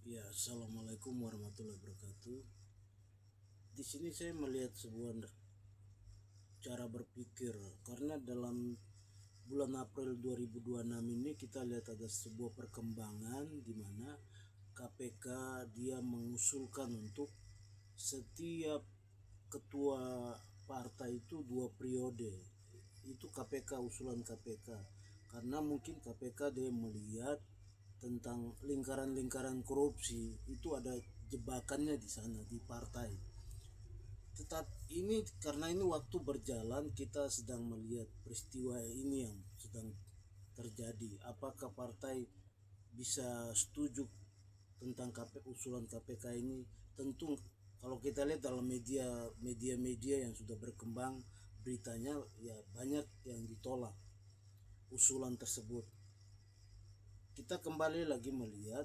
Ya, assalamualaikum warahmatullahi wabarakatuh. Di sini saya melihat sebuah cara berpikir karena dalam bulan April 2026 ini kita lihat ada sebuah perkembangan di mana KPK dia mengusulkan untuk setiap ketua partai itu 2 periode. Itu KPK, usulan KPK. Karena mungkin KPK dia melihat tentang lingkaran-lingkaran korupsi itu ada jebakannya di sana di partai. Tetap ini karena ini waktu berjalan kita sedang melihat peristiwa ini yang sedang terjadi. Apakah partai bisa setuju tentang usulan KPK ini? Tentu kalau kita lihat dalam media yang sudah berkembang beritanya ya banyak yang ditolak usulan tersebut. Kita kembali lagi melihat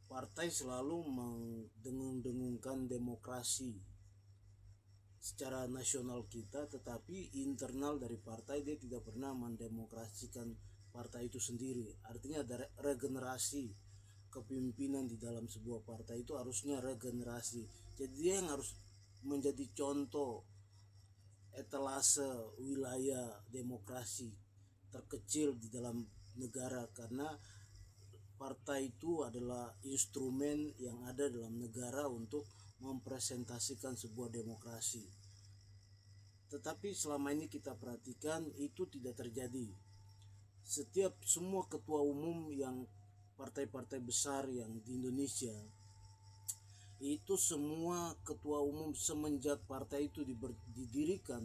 partai selalu mendengung-dengungkan demokrasi secara nasional kita, tetapi internal dari partai dia tidak pernah mendemokrasikan partai itu sendiri. Artinya ada regenerasi kepemimpinan di dalam sebuah partai itu harusnya regenerasi. Jadi dia yang harus menjadi contoh etalase wilayah demokrasi terkecil di dalam negara, karena partai itu adalah instrumen yang ada dalam negara untuk mempresentasikan sebuah demokrasi. Tetapi selama ini kita perhatikan itu tidak terjadi. Semua ketua umum yang partai-partai besar yang di Indonesia itu semua ketua umum semenjak partai itu didirikan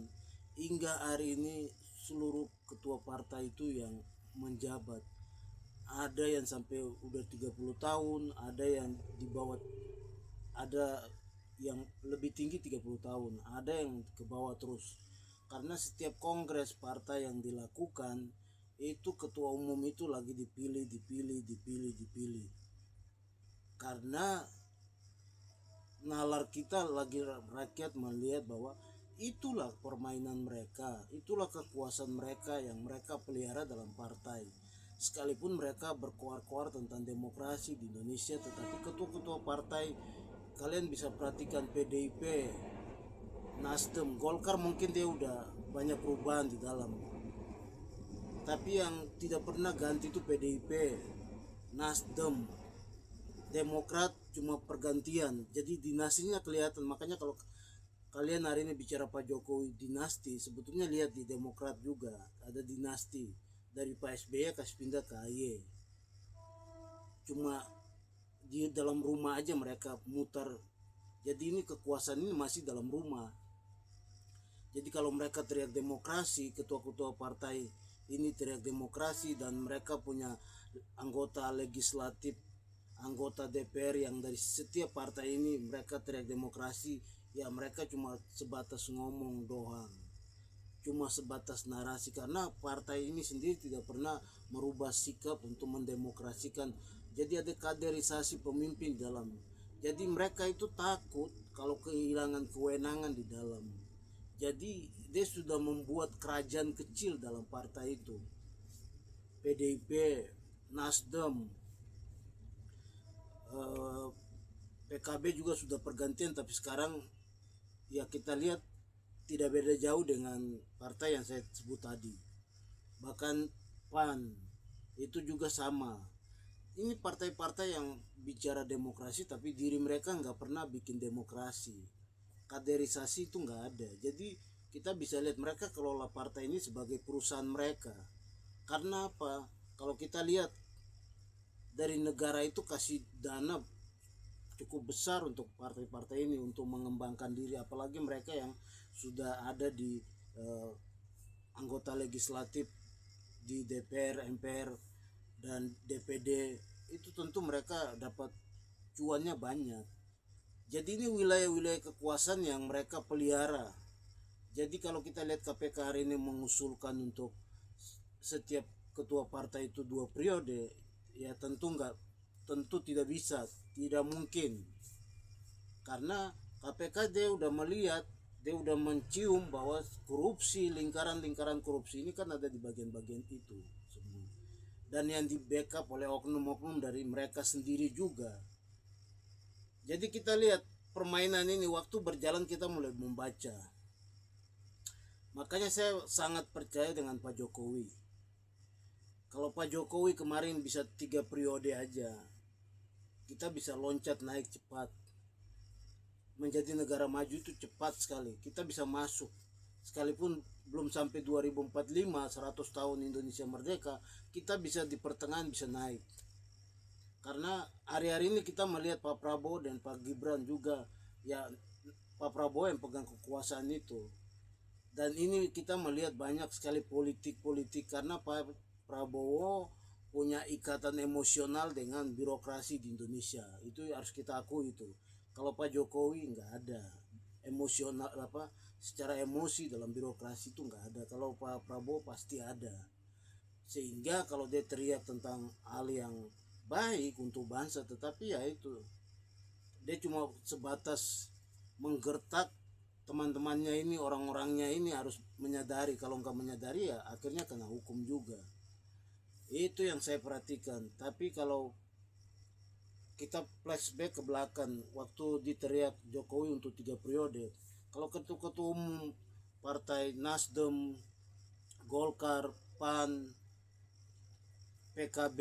hingga hari ini seluruh ketua partai itu yang menjabat. Ada yang sampai udah 30 tahun, ada yang di bawah, ada yang lebih tinggi 30 tahun, ada yang ke bawah terus. Karena setiap kongres partai yang dilakukan itu ketua umum itu lagi dipilih. Karena nalar kita lagi rakyat melihat bahwa itulah permainan mereka, itulah kekuasaan mereka yang mereka pelihara dalam partai. Sekalipun mereka berkoar-koar tentang demokrasi di Indonesia, tetapi ketua-ketua partai kalian bisa perhatikan PDIP, Nasdem, Golkar mungkin dia udah banyak perubahan di dalam, tapi yang tidak pernah ganti itu PDIP, Nasdem, Demokrat cuma pergantian. Jadi dinastinya kelihatan. Makanya kalau kalian hari ini bicara Pak Jokowi dinasti, sebetulnya lihat di Demokrat juga ada dinasti. Dari Pak SBY kasih pindah ke AY. Cuma di dalam rumah aja mereka mutar. Jadi ini kekuasaan ini masih dalam rumah. Jadi kalau mereka teriak demokrasi, ketua-ketua partai ini teriak demokrasi, dan mereka punya anggota legislatif, anggota DPR yang dari setiap partai ini mereka teriak demokrasi, ya mereka cuma sebatas ngomong doang, cuma sebatas narasi, karena partai ini sendiri tidak pernah merubah sikap untuk mendemokrasikan. Jadi ada kaderisasi pemimpin dalam. Jadi mereka itu takut kalau kehilangan kewenangan di dalam. Jadi dia sudah membuat kerajaan kecil dalam partai itu. PDIP, Nasdem, PKB juga sudah pergantian, tapi sekarang ya kita lihat tidak beda jauh dengan partai yang saya sebut tadi. Bahkan PAN itu juga sama. Ini partai-partai yang bicara demokrasi tapi diri mereka nggak pernah bikin demokrasi. Kaderisasi itu nggak ada. Jadi kita bisa lihat mereka kelola partai ini sebagai perusahaan mereka. Karena apa? Kalau kita lihat dari negara itu kasih dana cukup besar untuk partai-partai ini untuk mengembangkan diri, apalagi mereka yang sudah ada di anggota legislatif di DPR, MPR, dan DPD, itu tentu mereka dapat cuannya banyak. Jadi ini wilayah-wilayah kekuasaan yang mereka pelihara. Jadi kalau kita lihat KPK hari ini mengusulkan untuk setiap ketua partai itu 2 periode, ya tentu tidak bisa, tidak mungkin, karena KPK dia udah melihat, dia udah mencium bahwa korupsi, lingkaran-lingkaran korupsi ini kan ada di bagian-bagian itu semua. dan yang di backup oleh oknum-oknum dari mereka sendiri juga. Jadi kita lihat permainan ini, waktu berjalan kita mulai membaca. Makanya saya sangat percaya dengan Pak Jokowi. Kalau Pak Jokowi kemarin bisa 3 periode aja, kita bisa loncat naik cepat. Menjadi negara maju itu cepat sekali. Kita bisa masuk. Sekalipun belum sampai 2045, 100 tahun Indonesia merdeka, kita bisa di pertengahan bisa naik. Karena hari-hari ini kita melihat Pak Prabowo dan Pak Gibran juga, ya Pak Prabowo yang pegang kekuasaan itu. Dan ini kita melihat banyak sekali politik-politik karena Pak Prabowo punya ikatan emosional dengan birokrasi di Indonesia. Itu harus kita akui itu. Kalau Pak Jokowi nggak ada emosional secara emosi dalam birokrasi itu nggak ada. Kalau Pak Prabowo pasti ada. Sehingga kalau dia teriak tentang hal yang baik untuk bangsa, tetapi ya itu dia cuma sebatas menggertak teman-temannya ini, orang-orangnya ini harus menyadari. Kalau nggak menyadari ya akhirnya kena hukum juga. Itu yang saya perhatikan. Tapi kalau kita flashback ke belakang waktu diteriak Jokowi untuk 3 periode, kalau ketua-ketua umum partai Nasdem, Golkar, PAN, PKB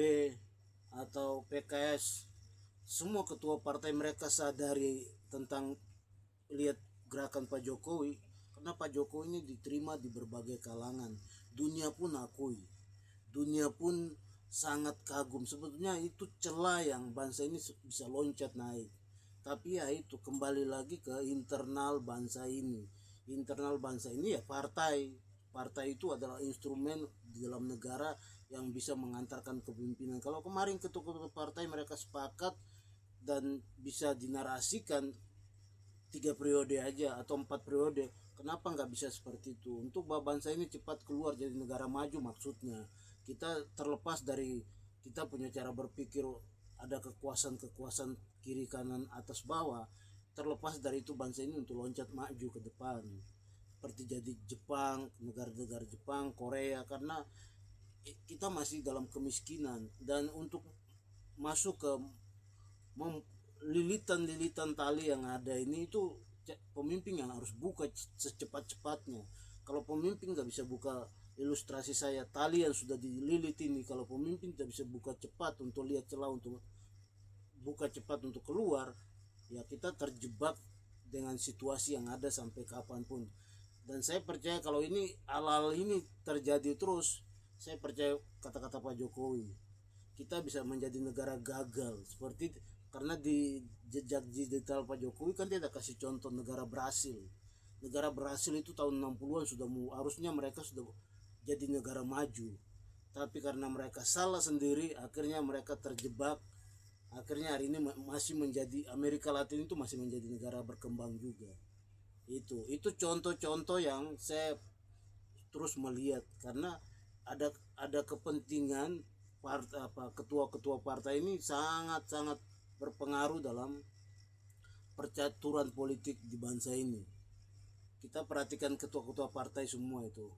atau PKS, semua ketua partai mereka sadari tentang lihat gerakan Pak Jokowi, karena Pak Jokowi ini diterima di berbagai kalangan. Dunia pun akui, dunia pun sangat kagum. Sebetulnya itu celah yang bangsa ini bisa loncat naik. Tapi ya itu kembali lagi ke internal bangsa ini. Internal bangsa ini ya partai. Partai itu adalah instrumen di dalam negara yang bisa mengantarkan kepemimpinan. Kalau kemarin ketua-ketua partai mereka sepakat dan bisa dinarasikan 3 periode aja atau 4 periode, kenapa nggak bisa seperti itu? Untuk bangsa ini cepat keluar jadi negara maju, maksudnya kita terlepas dari kita punya cara berpikir ada kekuasaan kiri kanan atas bawah, terlepas dari itu bangsa ini untuk loncat maju ke depan seperti jadi Jepang, negara-negara Jepang, Korea, karena kita masih dalam kemiskinan. Dan untuk masuk ke lilitan-lilitan tali yang ada ini, itu pemimpin yang harus buka secepat-cepatnya. Kalau pemimpin nggak bisa buka, ilustrasi saya tali yang sudah dililit ini, kalau pemimpin tidak bisa buka cepat untuk lihat celah untuk buka cepat untuk keluar, ya kita terjebak dengan situasi yang ada sampai kapanpun. Dan saya percaya kalau ini hal-hal ini terjadi terus, saya percaya kata-kata Pak Jokowi, kita bisa menjadi negara gagal. Seperti karena di jejak digital Pak Jokowi kan dia ada kasih contoh negara berhasil. Negara berhasil itu tahun 60-an sudah harusnya mereka sudah jadi negara maju. Tapi karena mereka salah sendiri, akhirnya mereka terjebak. Akhirnya hari ini masih menjadi, Amerika Latin itu masih menjadi negara berkembang juga. Itu contoh-contoh yang saya terus melihat, karena ada kepentingan ketua-ketua partai ini sangat-sangat berpengaruh dalam percaturan politik di bangsa ini. Kita perhatikan ketua-ketua partai semua itu,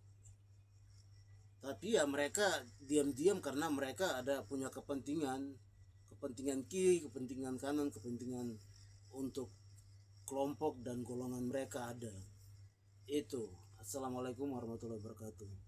tapi ya mereka diam-diam karena mereka ada punya kepentingan kiri, kepentingan kanan, kepentingan untuk kelompok dan golongan mereka ada. Itu. Assalamualaikum warahmatullahi wabarakatuh.